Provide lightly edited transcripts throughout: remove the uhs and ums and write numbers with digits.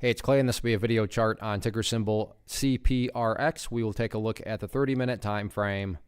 Hey, it's Clay, and this will be a video chart on ticker symbol CPRX. We will take a look at the 30-minute time frame.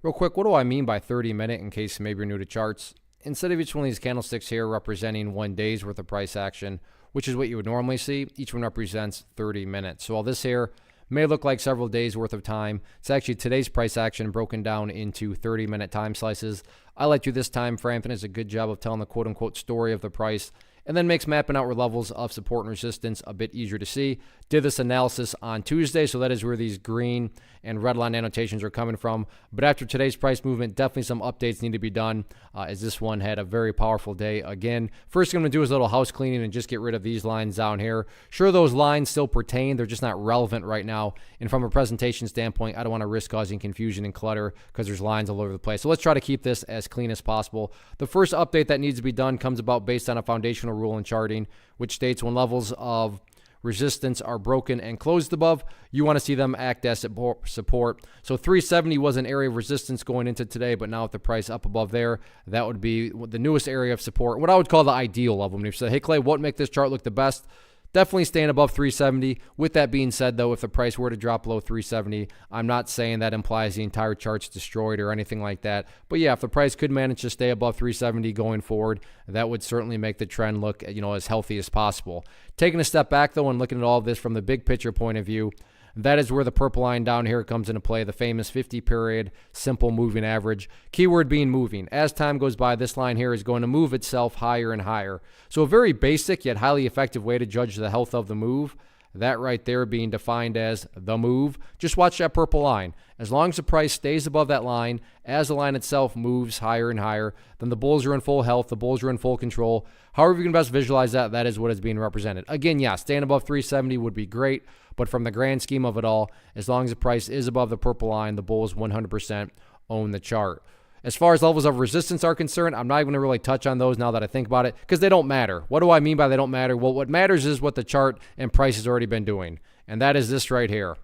Real quick, what do I mean by 30-minute in case maybe you're new to charts? Instead of each one of these candlesticks here representing 1 day's worth of price action, which is what you would normally see, each one represents 30 minutes. So while this here may look like several days worth of time, it's actually today's price action broken down into 30-minute time slices. I like to do this time frame, and it's a good job of telling the quote-unquote story of the price, and then makes mapping out where levels of support and resistance a bit easier to see. Did this analysis on Tuesday, so that is where these green and red line annotations are coming from. But after today's price movement, definitely some updates need to be done, as this one had a very powerful day again. First thing I'm going to do is a little house cleaning and just get rid of these lines down here. Sure, those lines still pertain. They're just not relevant right now. And from a presentation standpoint, I don't want to risk causing confusion and clutter because there's lines all over the place. So let's try to keep this as clean as possible. The first update that needs to be done comes about based on a foundational rule in charting, which states when levels of resistance are broken and closed above, you want to see them act as support. So 370 was an area of resistance going into today, but now with the price up above there, that would be the newest area of support, what I would call the ideal level. When you say, hey Clay, what would make this chart look the best? Definitely staying above 370. With that being said, though, if the price were to drop below 370, I'm not saying that implies the entire chart's destroyed or anything like that. But yeah, if the price could manage to stay above 370 going forward, that would certainly make the trend look, as healthy as possible. Taking a step back, though, and looking at all of this from the big picture point of view, that is where the purple line down here comes into play, the famous 50-period simple moving average. Keyword being moving. As time goes by, this line here is going to move itself higher and higher. So a very basic yet highly effective way to judge the health of the move, that right there being defined as the move. Just watch that purple line. As long as the price stays above that line, as the line itself moves higher and higher, then the bulls are in full health, the bulls are in full control. However you can best visualize that, that is what is being represented. Again, yeah, staying above 370 would be great, but from the grand scheme of it all, as long as the price is above the purple line, the bulls 100% own the chart. As far as levels of resistance are concerned, I'm not even going to really touch on those now that I think about it, because they don't matter. What do I mean by they don't matter? Well, what matters is what the chart and price has already been doing, and that is this right here.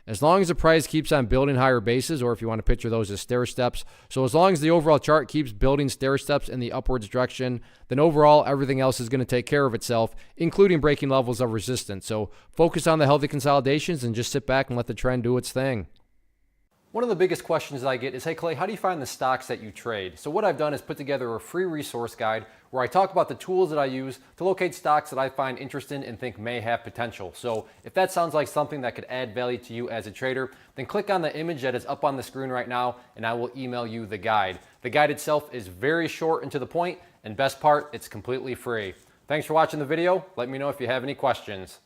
As long as the price keeps on building higher bases, or if you want to picture those as stair steps, so as long as the overall chart keeps building stair steps in the upwards direction, then overall everything else is going to take care of itself, including breaking levels of resistance. So focus on the healthy consolidations and just sit back and let the trend do its thing. One of the biggest questions that I get is, hey Clay, how do you find the stocks that you trade? So what I've done is put together a free resource guide where I talk about the tools that I use to locate stocks that I find interesting and think may have potential. So if that sounds like something that could add value to you as a trader, then click on the image that is up on the screen right now and I will email you the guide. The guide itself is very short and to the point, and best part, it's completely free. Thanks for watching the video. Let me know if you have any questions.